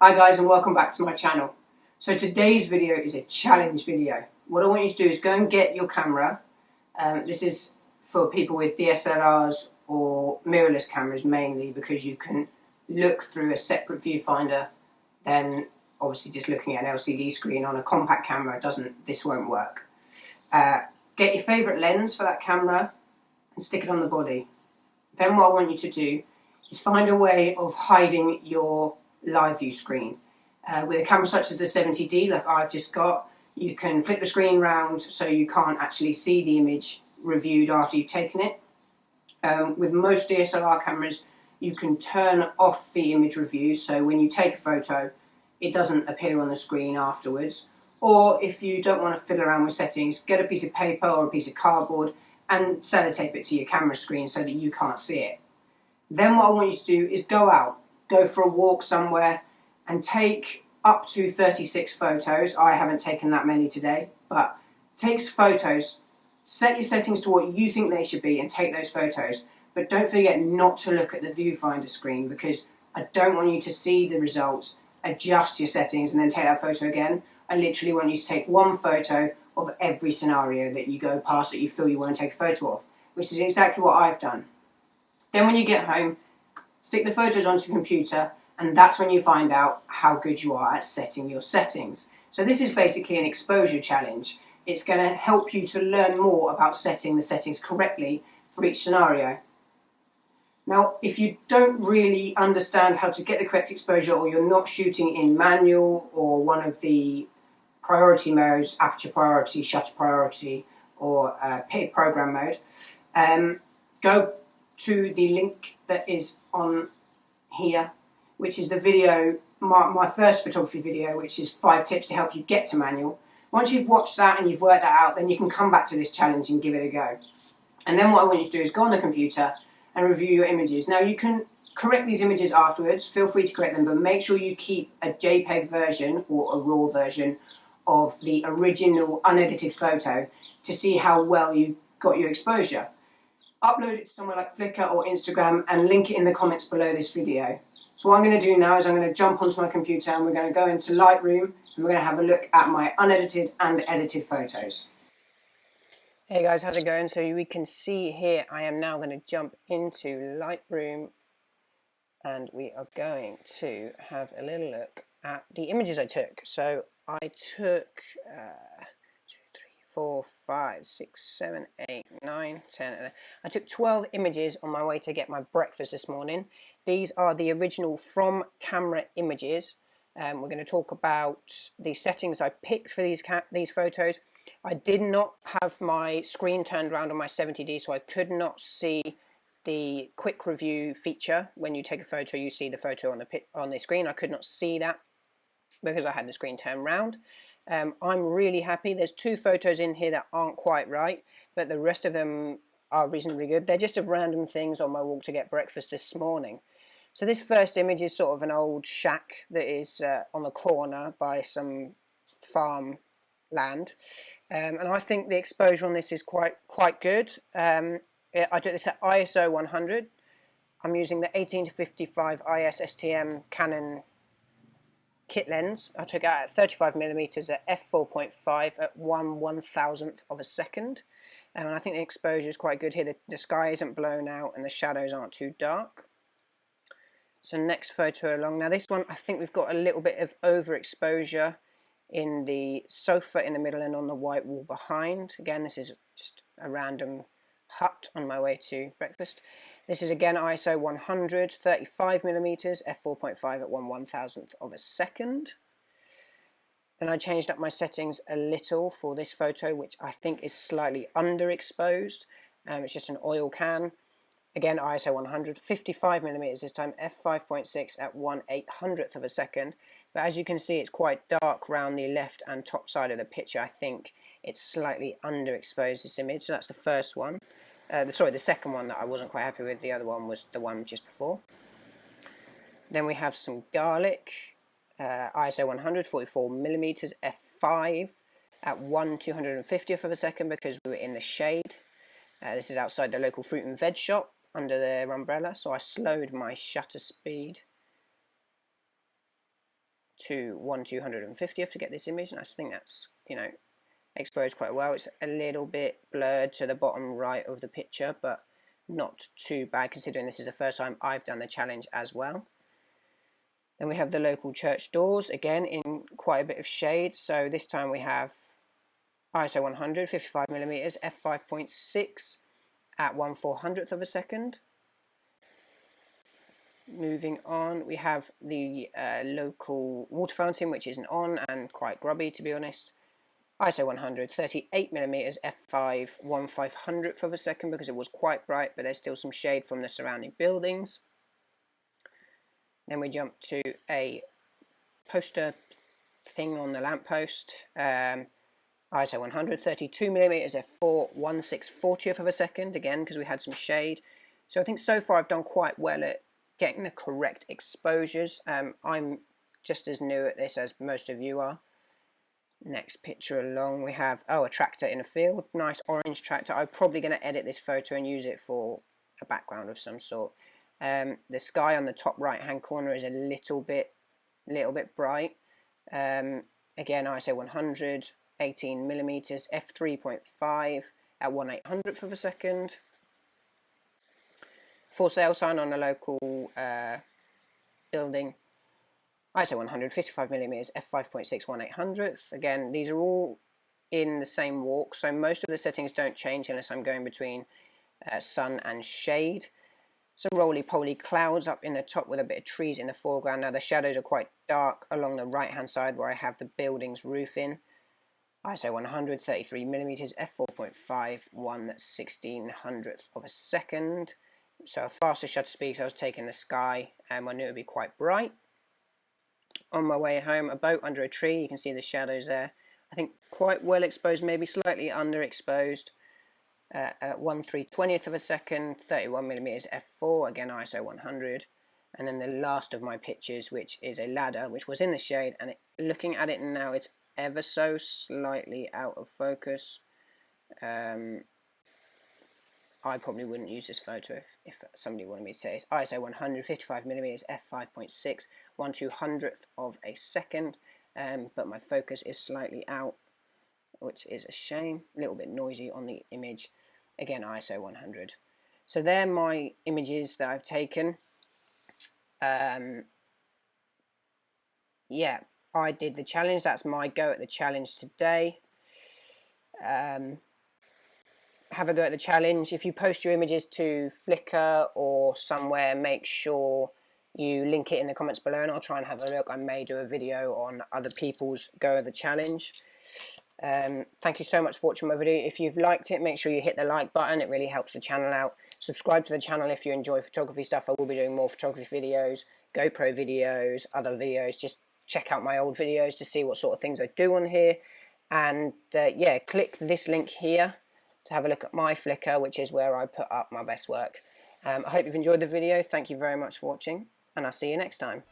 Hi guys, and welcome back to my channel. So today's video is a challenge video. What I want you to do is go and get your camera. This is for people with DSLRs or mirrorless cameras mainly, because you can look through a separate viewfinder than obviously just looking at an LCD screen. On a compact camera this won't work. Get your favourite lens for that camera and stick it on the body. Then what I want you to do is find a way of hiding your live view screen. With a camera such as the 70D, like I've just got, you can flip the screen round so you can't actually see the image reviewed after you've taken it. With most DSLR cameras, you can turn off the image review, so when you take a photo, it doesn't appear on the screen afterwards. Or if you don't want to fiddle around with settings, get a piece of paper or a piece of cardboard and sellotape it to your camera screen so that you can't see it. Then what I want you to do is go for a walk somewhere and take up to 36 photos. I haven't taken that many today, but take photos, set your settings to what you think they should be and take those photos. But don't forget not to look at the viewfinder screen, because I don't want you to see the results, adjust your settings and then take that photo again. I literally want you to take one photo of every scenario that you go past that you feel you want to take a photo of, which is exactly what I've done. Then when you get home, stick the photos onto your computer, and that's when you find out how good you are at setting your settings. So this is basically an exposure challenge. It's going to help you to learn more about setting the settings correctly for each scenario. Now, if you don't really understand how to get the correct exposure, or you're not shooting in manual or one of the priority modes, aperture priority, shutter priority, or paid program mode, go to the link that is on here, which is the video, my first photography video, which is 5 tips to help you get to manual. Once you've watched that and you've worked that out, then you can come back to this challenge and give it a go. And then what I want you to do is go on the computer and review your images. Now you can correct these images afterwards, feel free to correct them, but make sure you keep a JPEG version or a RAW version of the original unedited photo to see how well you got your exposure. Upload it to somewhere like Flickr or Instagram and link it in the comments below this video. So what I'm going to do now is I'm going to jump onto my computer and we're going to go into Lightroom and we're going to have a look at my unedited and edited photos. Hey guys, how's it going? So we can see here I am now going to jump into Lightroom and we are going to have a little look at the images I took. So I took 4, 5, 6, 7, 8, 9, 10, 11. I took 12 images on my way to get my breakfast this morning. These are the original from camera images. We're going to talk about the settings I picked for these photos. I did not have my screen turned around on my 70D, so I could not see the quick review feature. When you take a photo, you see the photo on the screen. I could not see that because I had the screen turned round. I'm really happy. There's 2 photos in here that aren't quite right, but the rest of them are reasonably good. They're just of random things on my walk to get breakfast this morning. So this first image is sort of an old shack that is on the corner by some farm land, and I think the exposure on this is quite good. I did this at ISO 100. I'm using the 18-55 IS STM Canon kit lens. I took it out at 35mm at f4.5 at 1/1000th of a second, and I think the exposure is quite good here. The sky isn't blown out and the shadows aren't too dark. So next photo along. Now this one, I think we've got a little bit of overexposure in the sofa in the middle and on the white wall behind. Again, this is just a random hut on my way to breakfast. This is again ISO 100, 35mm, f4.5 at 1/1000th of a second. Then I changed up my settings a little for this photo, which I think is slightly underexposed. It's just an oil can. Again ISO 100, 55mm this time, f5.6 at 1/800th of a second. But as you can see, it's quite dark around the left and top side of the picture. I think it's slightly underexposed, this image. So that's the first one. The second one that I wasn't quite happy with. The other one was the one just before. Then we have some garlic, ISO 100, 44mm, f5 at 1/250th of a second because we were in the shade. This is outside the local fruit and veg shop under their umbrella, so I slowed my shutter speed to 1/250th to get this image, and I think that's, you know, exposed quite well. It's a little bit blurred to the bottom right of the picture, but not too bad considering this is the first time I've done the challenge as well. Then we have the local church doors, again in quite a bit of shade. So this time we have ISO 100, 55mm, f5.6 at 1/400th of a second. Moving on, we have the local water fountain, which isn't on and quite grubby, to be honest. ISO 100, 38mm, f5, 1/500th of a second because it was quite bright, but there's still some shade from the surrounding buildings. Then we jump to a poster thing on the lamppost. ISO 100, 32mm, f4, 1/640th of a second, again because we had some shade. So I think so far I've done quite well at getting the correct exposures. I'm just as new at this as most of you are. Next picture along, we have, a tractor in a field, nice orange tractor. I'm probably going to edit this photo and use it for a background of some sort. The sky on the top right hand corner is a little bit bright. Again, ISO 100, 18mm, f3.5 at 1/800th of a second. For sale sign on a local building. ISO 100, 55mm, f5.6, 1/800th. Again, these are all in the same walk, so most of the settings don't change unless I'm going between sun and shade. Some roly-poly clouds up in the top with a bit of trees in the foreground. Now the shadows are quite dark along the right-hand side where I have the building's roof in. ISO 100, 33mm, f4.5, 1/1600th of a second. So a faster shutter speed, so I was taking the sky and I knew it would be quite bright. On my way home, a boat under a tree, you can see the shadows there. I think quite well exposed, maybe slightly underexposed. At 1/320th of a second, 31mm, f4, again ISO 100. And then the last of my pictures, which is a ladder, which was in the shade, and looking at it now, it's ever so slightly out of focus. I probably wouldn't use this photo if somebody wanted me to say it's ISO 100, 55mm, f5.6, 1/200th of a second, but my focus is slightly out, which is a shame. A little bit noisy on the image. Again, ISO 100. So they're my images that I've taken. Yeah, I did the challenge. That's my go at the challenge today. Have a go at the challenge. If you post your images to Flickr or somewhere, make sure you link it in the comments below and I'll try and have a look. I may do a video on other people's go at the challenge. Thank you so much for watching my video. If you've liked it, make sure you hit the like button. It really helps the channel out. Subscribe to the channel if you enjoy photography stuff. I will be doing more photography videos, GoPro videos, other videos. Just check out my old videos to see what sort of things I do on here. And yeah, click this link here to have a look at my Flickr, which is where I put up my best work. I hope you've enjoyed the video. Thank you very much for watching, and I'll see you next time.